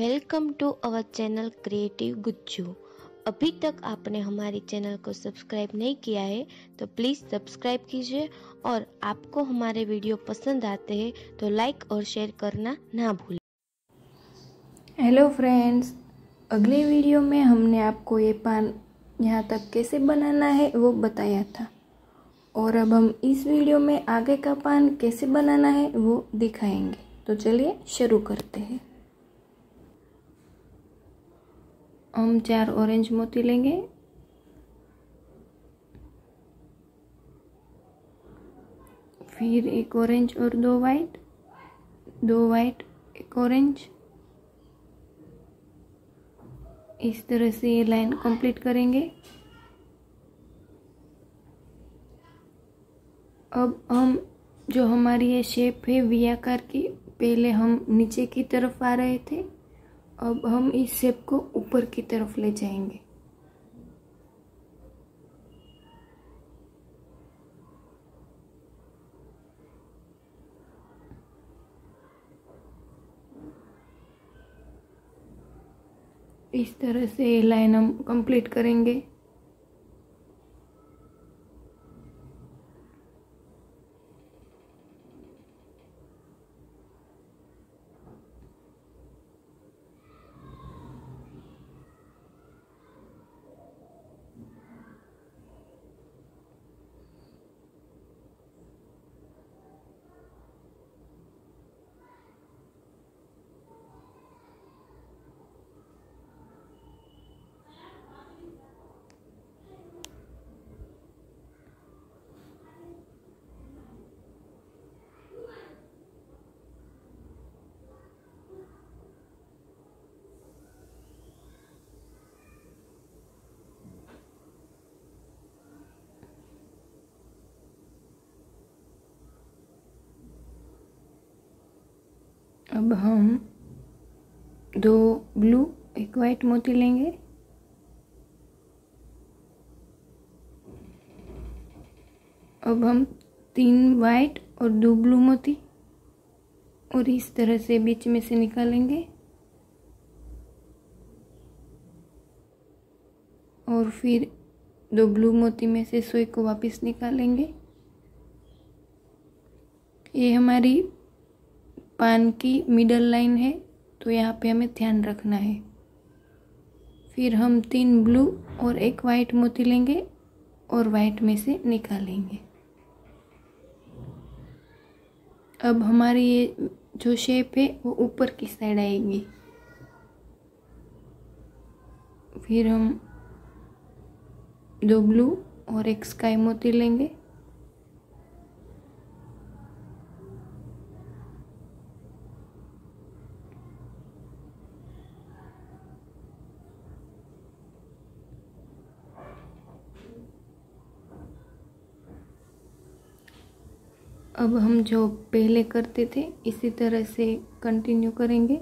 Welcome to our channel creative Gujju. अभी तक आपने हमारी चैनल को सब्सक्राइब नहीं किया है तो प्लीज़ सब्सक्राइब कीजिए और आपको हमारे वीडियो पसंद आते हैं तो लाइक और शेयर करना ना भूलें। हेलो फ्रेंड्स, अगले वीडियो में हमने आपको ये पान यहाँ तक कैसे बनाना है वो बताया था और अब हम इस वीडियो में आगे का पान कैसे बनाना है वो दिखाएंगे। तो चलिए शुरू करते हैं। हम 4 ऑरेंज मोती लेंगे। फिर एक ऑरेंज और 2 वाइट, 2 वाइट एक ऑरेंज। इस तरह से ये लाइन कंप्लीट करेंगे। अब हम जो हमारी ये शेप है वी आकार की, पहले हम नीचे की तरफ आ रहे थे, अब हम इस शेप को ऊपर की तरफ ले जाएंगे। इस तरह से ये लाइन हम कंप्लीट करेंगे। अब हम 2 ब्लू एक वाइट मोती लेंगे। अब हम 3 वाइट और 2 ब्लू मोती और इस तरह से बीच में से निकालेंगे और फिर 2 ब्लू मोती में से सुई को वापस निकालेंगे। ये हमारी पान की मिडल लाइन है तो यहाँ पे हमें ध्यान रखना है। फिर हम 3 ब्लू और 1 वाइट मोती लेंगे और वाइट में से निकालेंगे। अब हमारी ये जो शेप है वो ऊपर की साइड आएगी। फिर हम 2 ब्लू और 1 स्काई मोती लेंगे। अब हम जो पहले करते थे इसी तरह से कंटिन्यू करेंगे।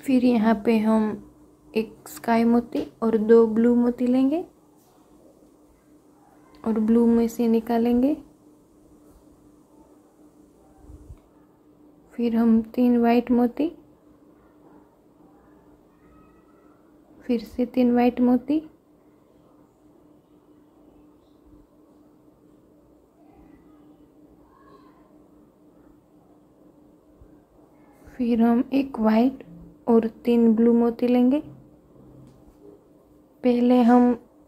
फिर यहाँ पे हम 1 स्काई मोती और 2 ब्लू मोती लेंगे और ब्लू में से निकालेंगे। फिर हम 3 वाइट मोती, फिर से 3 वाइट मोती, फिर हम 1 वाइट और 3 ब्लू मोती लेंगे। पहले हम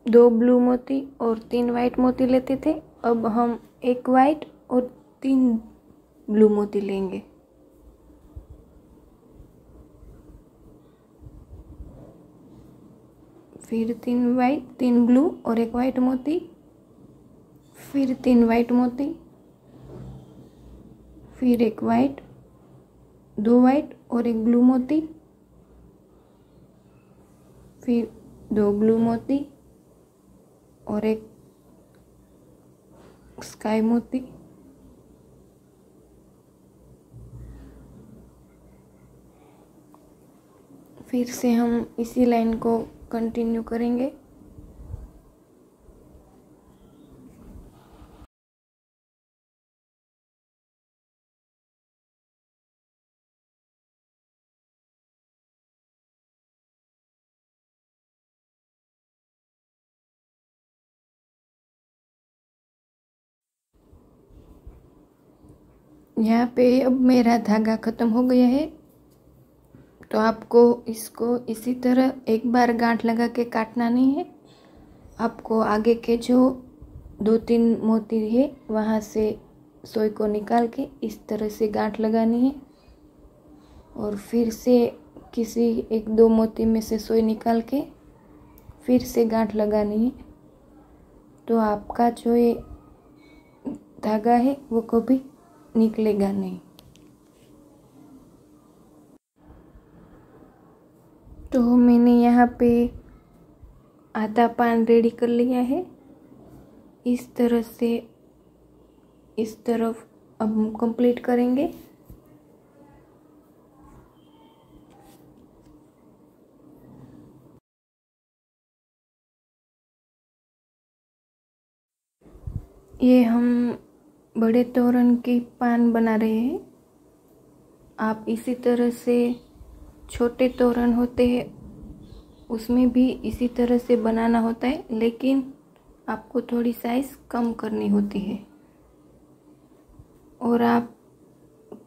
2 ब्लू मोती और 3 वाइट मोती लेते थे, अब हम 1 वाइट और 3 ब्लू मोती लेंगे। फिर 3 वाइट, 3 ब्लू और 1 वाइट मोती, फिर 3 वाइट मोती, फिर 1 वाइट, 2 वाइट और 1 ब्लू मोती, फिर 2 ब्लू मोती और 1 स्काई मोती, फिर से हम इसी लाइन को कंटिन्यू करेंगे। यहाँ पे अब मेरा धागा ख़त्म हो गया है, तो आपको इसको इसी तरह एक बार गांठ लगा के काटना नहीं है। आपको आगे के जो 2-3 मोती है वहाँ से सुई को निकाल के इस तरह से गांठ लगानी है, और फिर से किसी 1-2 मोती में से सुई निकाल के फिर से गांठ लगानी है। तो आपका जो ये धागा है वो कभी निकलेगा नहीं। तो मैंने यहाँ पे आधा पान रेडी कर लिया है। इस तरह से इस तरफ अब हम कंप्लीट करेंगे। ये हम बड़े तोरण की पान बना रहे हैं। आप इसी तरह से छोटे तोरण होते हैं उसमें भी इसी तरह से बनाना होता है, लेकिन आपको थोड़ी साइज कम करनी होती है। और आप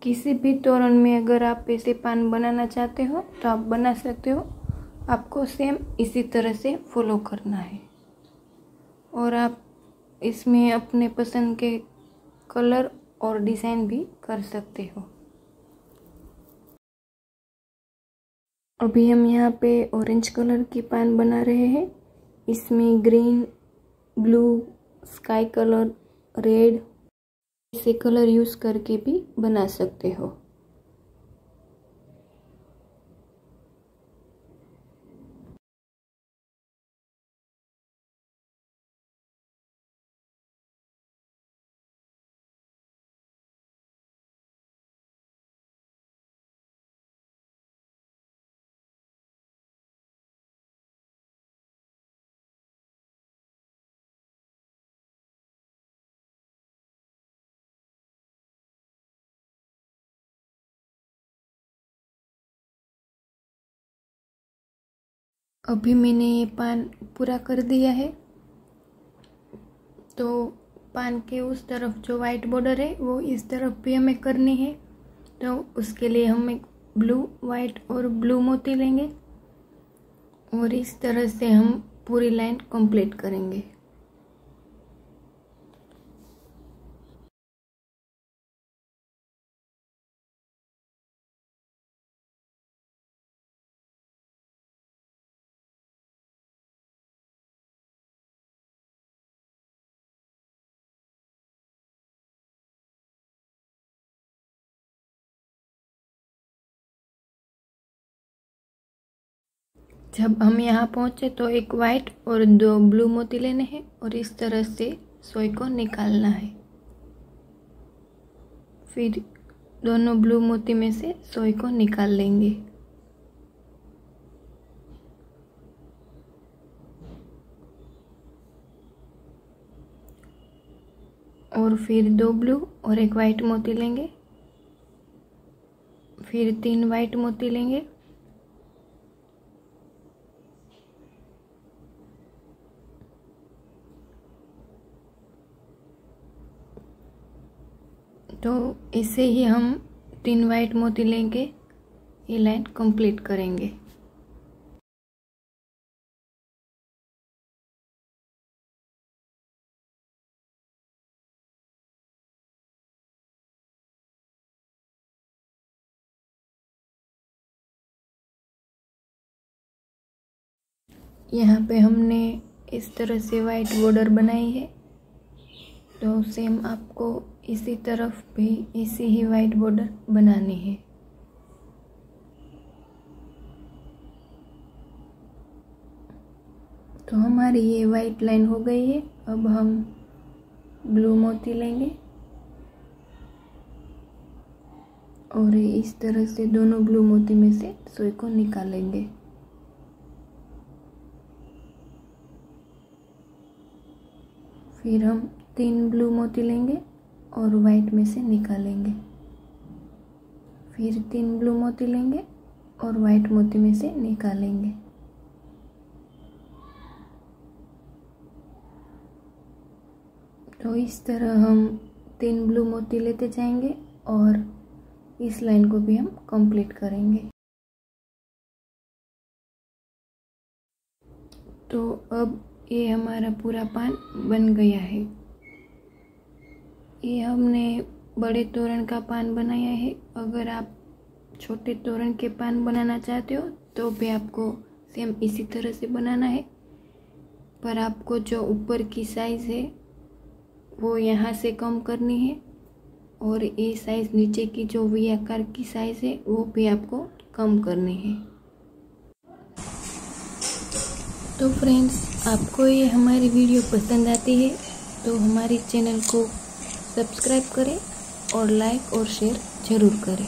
किसी भी तोरण में अगर आप ऐसे पान बनाना चाहते हो तो आप बना सकते हो। आपको सेम इसी तरह से फॉलो करना है, और आप इसमें अपने पसंद के कलर और डिज़ाइन भी कर सकते हो। अभी हम यहाँ पे ऑरेंज कलर की पान बना रहे हैं। इसमें green, blue, sky colour, red ऐसे कलर यूज़ करके भी बना सकते हो। अभी मैंने ये पान पूरा कर दिया है। तो पान के उस तरफ जो वाइट बॉर्डर है वो इस तरफ भी हमें करनी है। तो उसके लिए हम एक ब्लू, वाइट और ब्लू मोती लेंगे और इस तरह से हम पूरी लाइन कंप्लीट करेंगे। जब हम यहाँ पहुँचे तो एक वाइट और 2 ब्लू मोती लेने हैं और इस तरह से सुई को निकालना है। फिर दोनों ब्लू मोती में से सुई को निकाल लेंगे। और फिर 2 ब्लू और 1 वाइट मोती लेंगे, फिर 3 वाइट मोती लेंगे, तो इसे ही हम 3 वाइट मोती लेंगे, ये लाइन कंप्लीट करेंगे। यहाँ पे हमने इस तरह से वाइट बॉर्डर बनाई है, तो सेम आपको इसी तरफ भी ऐसी ही वाइट बॉर्डर बनानी है। तो हमारी ये वाइट लाइन हो गई है। अब हम ब्लू मोती लेंगे और इस तरह से दोनों ब्लू मोती में से सुई को निकालेंगे। फिर हम 3 ब्लू मोती लेंगे और वाइट में से निकालेंगे। फिर 3 ब्लू मोती लेंगे और वाइट मोती में से निकालेंगे। तो इस तरह हम 3 ब्लू मोती लेते जाएंगे और इस लाइन को भी हम कंप्लीट करेंगे। तो अब ये हमारा पूरा पान बन गया है। ये हमने बड़े तोरण का पान बनाया है। अगर आप छोटे तोरण के पान बनाना चाहते हो तो भी आपको सेम इसी तरह से बनाना है, पर आपको जो ऊपर की साइज़ है वो यहाँ से कम करनी है और ये साइज़ नीचे की जो वी आकार की साइज़ है वो भी आपको कम करनी है। तो फ्रेंड्स, आपको ये हमारी वीडियो पसंद आती है तो हमारी चैनल को सब्सक्राइब करें और लाइक और शेयर ज़रूर करें।